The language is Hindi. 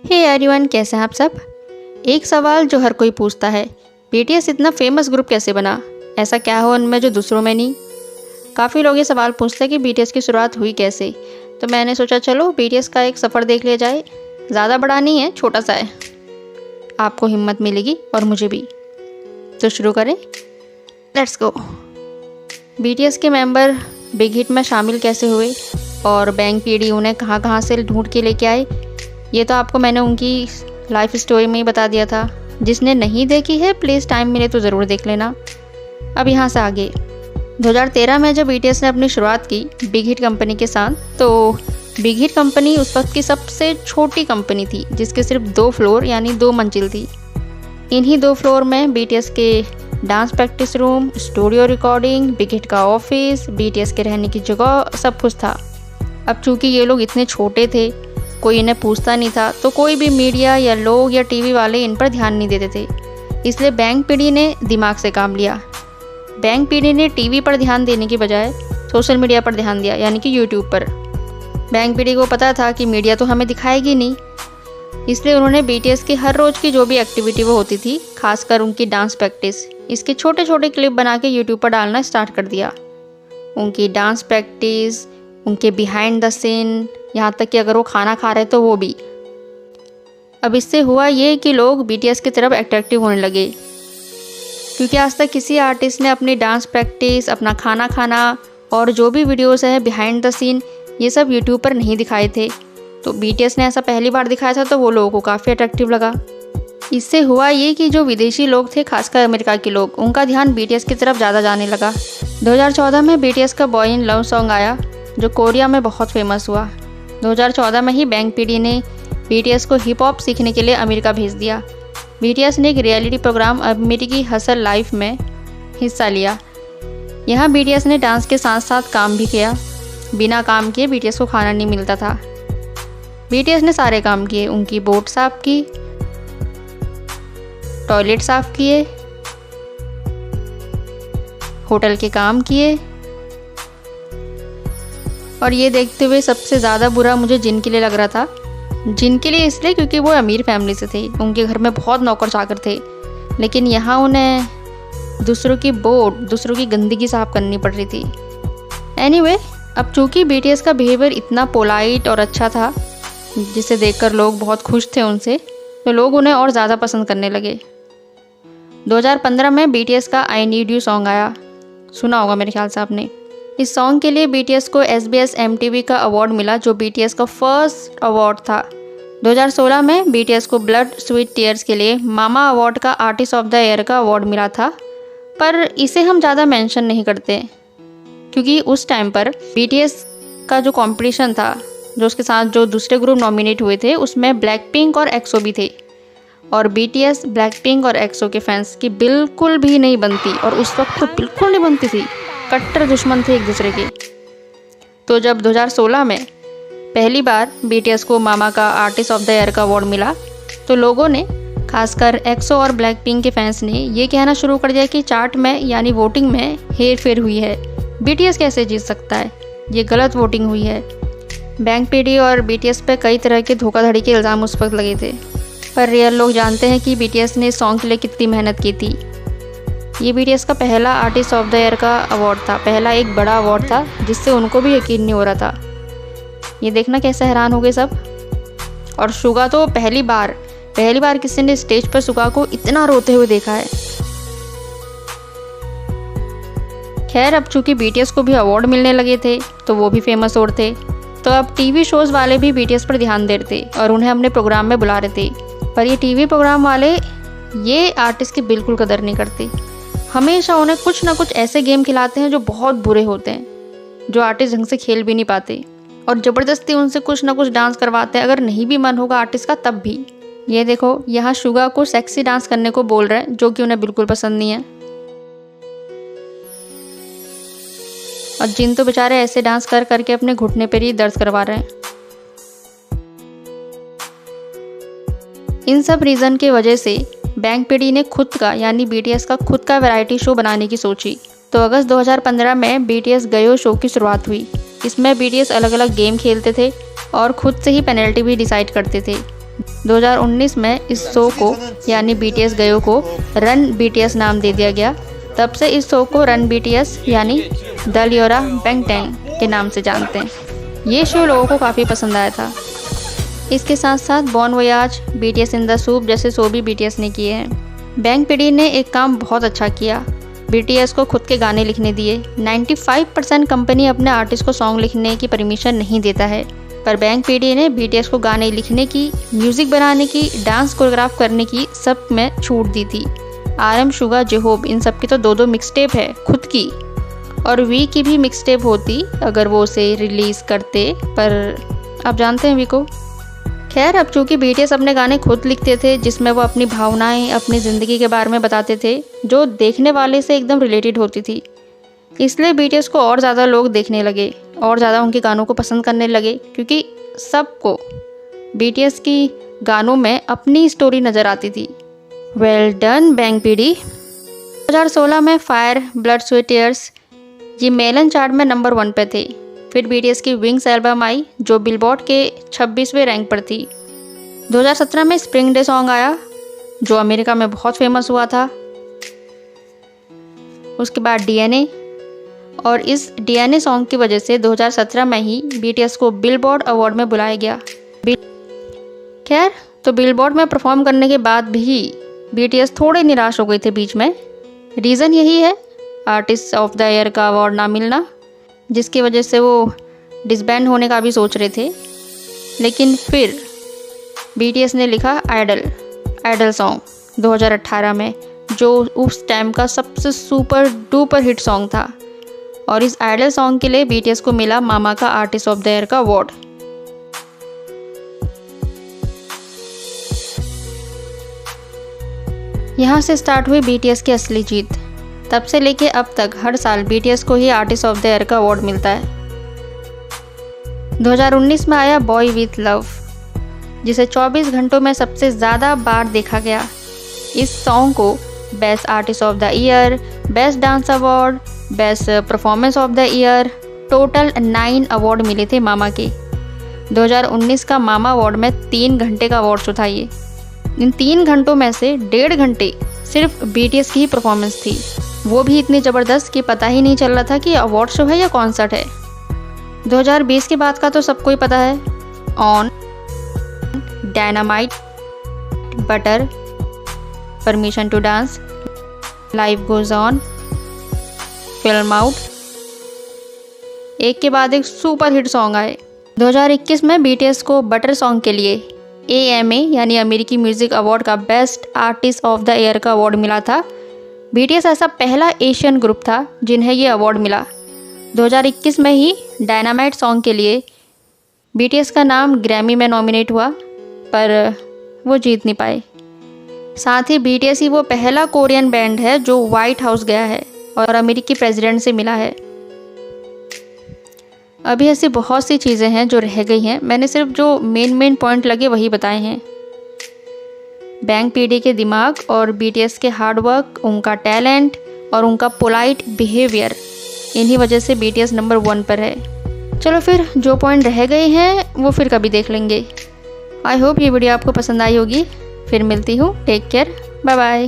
हे एवरीवन, कैसे हैं आप सब। एक सवाल जो हर कोई पूछता है, बीटीएस इतना फेमस ग्रुप कैसे बना? ऐसा क्या हो उनमें जो दूसरों में नहीं? काफ़ी लोग ये सवाल पूछते हैं कि बीटीएस की शुरुआत हुई कैसे। तो मैंने सोचा चलो बीटीएस का एक सफ़र देख लिया जाए। ज़्यादा बड़ा नहीं है, छोटा सा है। आपको हिम्मत मिलेगी और मुझे भी। तो शुरू करें, लेट्स गो। बीटीएस के मेंबर बिग हिट में शामिल कैसे हुए और बैंग पीडी उन्हें कहाँ कहाँ से ढूंढ के लेके आए, ये तो आपको मैंने उनकी लाइफ स्टोरी में ही बता दिया था। जिसने नहीं देखी है प्लीज़ टाइम मिले तो ज़रूर देख लेना। अब यहाँ से आगे 2013 में जब बीटीएस ने अपनी शुरुआत की बिग हिट कंपनी के साथ, तो बिग हिट कंपनी उस वक्त की सबसे छोटी कंपनी थी जिसके सिर्फ 2 फ्लोर यानी 2 मंजिल थी। इन्हीं 2 फ्लोर में बीटीएस के dance practice room, studio recording, big hit का ऑफिस, बीटीएस के रहने की जगह, सब कुछ था। अब चूँकि ये लोग इतने छोटे थे, कोई इन्हें पूछता नहीं था, तो कोई भी मीडिया या लोग या टीवी वाले इन पर ध्यान नहीं देते थे। इसलिए बैंग पीडी ने दिमाग से काम लिया। बैंग पीडी ने टीवी पर ध्यान देने की बजाय सोशल मीडिया पर ध्यान दिया, यानी कि यूट्यूब पर। बैंग पीडी को पता था कि मीडिया तो हमें दिखाएगी नहीं, इसलिए उन्होंने बीटीएस की हर रोज़ की जो भी एक्टिविटी वो होती थी, खासकर उनकी डांस प्रैक्टिस, इसके छोटे छोटे क्लिप बना के यूट्यूब पर डालना स्टार्ट कर दिया। उनकी डांस प्रैक्टिस, उनके बिहाइंड द सीन, यहाँ तक कि अगर वो खाना खा रहे तो वो भी। अब इससे हुआ ये कि लोग बीटीएस की तरफ अट्रैक्टिव होने लगे, क्योंकि आज तक किसी आर्टिस्ट ने अपनी डांस प्रैक्टिस, अपना खाना खाना और जो भी वीडियोस है बिहाइंड द सीन, ये सब यूट्यूब पर नहीं दिखाए थे। तो बीटीएस ने ऐसा पहली बार दिखाया था, तो वो लोगों को काफ़ी अट्रैक्टिव लगा। इससे हुआ ये कि जो विदेशी लोग थे, खासकर अमेरिका के लोग, उनका ध्यान बीटीएस की तरफ ज़्यादा जाने लगा। 2014 में बीटीएस का बॉय इन लव सॉन्ग आया, जो कोरिया में बहुत फेमस हुआ। 2014 में ही बैंग पीडी ने बीटीएस को हिप हॉप सीखने के लिए अमेरिका भेज दिया। बीटीएस ने एक रियलिटी प्रोग्राम अमेरिकी हसल लाइफ में हिस्सा लिया। यहाँ बीटीएस ने डांस के साथ साथ काम भी किया। बिना काम किए बीटीएस को खाना नहीं मिलता था। बीटीएस ने सारे काम किए, उनकी बोट साफ की, टॉयलेट साफ किए, होटल के काम किए। और ये देखते हुए सबसे ज़्यादा बुरा मुझे जिन के लिए लग रहा था। जिन के लिए इसलिए क्योंकि वो अमीर फैमिली से थे, उनके घर में बहुत नौकर चाकर थे, लेकिन यहाँ उन्हें दूसरों की बोट, दूसरों की गंदगी साफ करनी पड़ रही थी। एनीवे, अब चूँकि बीटीएस का बिहेवियर इतना पोलाइट और अच्छा था, जिसे देखकर लोग बहुत खुश थे उनसे, तो लोग उन्हें और ज़्यादा पसंद करने लगे। 2015 में बीटीएस का आई नीड यू सॉन्ग आया, सुना होगा मेरे ख्याल से आपने। इस सॉन्ग के लिए बीटीएस को SBS MTV का अवार्ड मिला, जो बीटीएस का फर्स्ट अवार्ड था। 2016 में बीटीएस को ब्लड स्वीट टीयर्स के लिए मामा अवार्ड का आर्टिस्ट ऑफ द ईयर का अवार्ड मिला था, पर इसे हम ज़्यादा मेंशन नहीं करते, क्योंकि उस टाइम पर बीटीएस का जो कंपटीशन था, जो उसके साथ जो दूसरे ग्रुप नॉमिनेट हुए थे, उसमें ब्लैक पिंक और एक्सो भी थे। और बीटीएस ब्लैक पिंक और एक्सो के फैंस की बिल्कुल भी नहीं बनती, और उस वक्त तो बिल्कुल नहीं बनती थी, कट्टर दुश्मन थे एक दूसरे के। तो जब 2016 में पहली बार बीटीएस को मामा का आर्टिस्ट ऑफ द ईयर का अवार्ड मिला, तो लोगों ने, खासकर एक्सो और ब्लैक पिंक के फैंस ने ये कहना शुरू कर दिया कि चार्ट में यानी वोटिंग में हेर फेर हुई है, बीटीएस कैसे जीत सकता है, ये गलत वोटिंग हुई है। बैंग पीडी और बीटीएस पे कई तरह के धोखाधड़ी के इल्ज़ाम उस वक्त लगे थे, पर रियल लोग जानते हैं कि बीटीएस ने सॉन्ग के लिए कितनी मेहनत की थी। ये बीटीएस का पहला आर्टिस्ट ऑफ द ईयर का अवार्ड था, पहला एक बड़ा अवार्ड था जिससे उनको भी यकीन नहीं हो रहा था। ये देखना कैसे हैरान हो गए सब। और सुगा तो पहली बार किसी ने स्टेज पर सुगा को इतना रोते हुए देखा है। खैर, अब चूंकि बीटीएस को भी अवार्ड मिलने लगे थे, तो वो भी फेमस और थे, तो अब टीवी शोज़ वाले भी बीटीएस पर ध्यान दे रहे थे और उन्हें अपने प्रोग्राम में बुला रहे थे। पर ये टीवी प्रोग्राम वाले ये आर्टिस्ट की बिल्कुल कदर नहीं करते। हमेशा उन्हें कुछ ना कुछ ऐसे गेम खिलाते हैं जो बहुत बुरे होते हैं, जो आर्टिस्ट ढंग से खेल भी नहीं पाते, और ज़बरदस्ती उनसे कुछ ना कुछ डांस करवाते हैं, अगर नहीं भी मन होगा आर्टिस्ट का तब भी। ये देखो, यहाँ शुगा को सेक्सी डांस करने को बोल रहे हैं, जो कि उन्हें बिल्कुल पसंद नहीं है। और जिन तो बेचारे ऐसे डांस कर करके अपने घुटने पर ही दर्द करवा रहे हैं। इन सब रीज़न की वजह से बैंग पीडी ने खुद का, यानी बीटीएस का खुद का वैरायटी शो बनाने की सोची। तो अगस्त 2015 में बीटीएस गयो शो की शुरुआत हुई। इसमें बीटीएस अलग अलग गेम खेलते थे और खुद से ही पेनल्टी भी डिसाइड करते थे। 2019 में इस शो को यानी BTS गयो को रन BTS नाम दे दिया गया। तब से इस शो को रन BTS यानी द लियोरा बैंगटैंग के नाम से जानते हैं। ये शो लोगों को काफ़ी पसंद आया था। इसके साथ साथ Bon Voyage, BTS In the Soop जैसे शो भी BTS ने किए हैं। बैंग पीडी ने एक काम बहुत अच्छा किया, BTS को खुद के गाने लिखने दिए। 95% कंपनी अपने आर्टिस्ट को सॉन्ग लिखने की परमिशन नहीं देता है, पर बैंग पीडी ने BTS को गाने लिखने की, म्यूज़िक बनाने की, डांस कोरियोग्राफ करने की सब में छूट दी थी। RM, सुगा, जेहोब इन सब की तो 2-2 मिक्सटेप है खुद की, और वी की भी मिक्सटेप होती अगर वो उसे रिलीज़ करते, पर आप जानते हैं वी को। खैर, अब चूँकि BTS अपने गाने खुद लिखते थे जिसमें वो अपनी भावनाएं, अपनी ज़िंदगी के बारे में बताते थे जो देखने वाले से एकदम रिलेटेड होती थी, इसलिए BTS को और ज़्यादा लोग देखने लगे और ज़्यादा उनके गानों को पसंद करने लगे, क्योंकि सबको BTS की गानों में अपनी स्टोरी नज़र आती थी। Well done bang PD. 2016 में फायर, ब्लड, स्वेट, टीयर्स ये मेलन चार्ट में नंबर 1 पे थे। फिर BTS की विंग्स एल्बम आई जो बिलबोर्ड के 26वें रैंक पर थी। 2017 में स्प्रिंग डे सॉन्ग आया जो अमेरिका में बहुत फेमस हुआ था। उसके बाद DNA, और इस DNA सॉन्ग की वजह से 2017 में ही BTS को बिलबोर्ड अवार्ड में बुलाया गया। खैर, तो बिलबोर्ड में परफॉर्म करने के बाद भी BTS थोड़े निराश हो गए थे बीच में। रीज़न यही है आर्टिस्ट ऑफ द ईयर का अवार्ड ना मिलना, जिसकी वजह से वो डिसबैंड होने का भी सोच रहे थे। लेकिन फिर BTS ने लिखा आइडल सॉन्ग 2018 में, जो उस टाइम का सबसे सुपर डुपर हिट सॉन्ग था, और इस आइडल सॉन्ग के लिए BTS को मिला मामा का आर्टिस्ट ऑफ द ईयर का अवार्ड। यहाँ से स्टार्ट हुई BTS की असली जीत। तब से लेके अब तक हर साल BTS को ही आर्टिस्ट ऑफ द ईयर का अवार्ड मिलता है। 2019 में आया बॉय विथ लव, जिसे 24 घंटों में सबसे ज़्यादा बार देखा गया। इस सॉन्ग को best artist of the year, best dance award, best performance of the year, total 9 award मिले थे मामा के। 2019 का मामा अवार्ड में 3 घंटे का अवार्ड शो था ये। इन 3 घंटों में से 1.5 घंटे सिर्फ BTS की ही परफॉर्मेंस थी, वो भी इतनी ज़बरदस्त कि पता ही नहीं चल रहा था कि अवार्ड शो है या कॉन्सर्ट है। 2020 के बाद का तो सबको ही पता है। On, dynamite, butter, permission to dance, life goes on, film out, एक के बाद एक सुपर हिट सॉन्ग आए। 2021 में BTS को बटर सॉन्ग के लिए AMA यानी अमेरिकी म्यूज़िक अवार्ड का best artist of the year का अवार्ड मिला था। BTS ऐसा पहला एशियन ग्रुप था जिन्हें ये अवार्ड मिला। 2021 में ही डायनामाइट सॉन्ग के लिए BTS का नाम ग्रैमी में नॉमिनेट हुआ, पर वो जीत नहीं पाए। साथ ही BTS ही वो पहला कोरियन बैंड है जो व्हाइट हाउस गया है और अमेरिकी प्रेसिडेंट से मिला है। अभी ऐसी बहुत सी चीज़ें हैं जो रह गई हैं, मैंने सिर्फ जो मेन पॉइंट लगे वही बताए हैं। बैंग पीडी के दिमाग और BTS के हार्डवर्क, उनका टैलेंट और उनका पोलाइट बिहेवियर, इन्हीं वजह से BTS नंबर 1 पर है। चलो फिर जो पॉइंट रह गए हैं वो फिर कभी देख लेंगे। आई होप ये वीडियो आपको पसंद आई होगी। फिर मिलती हूँ। Take care, bye bye.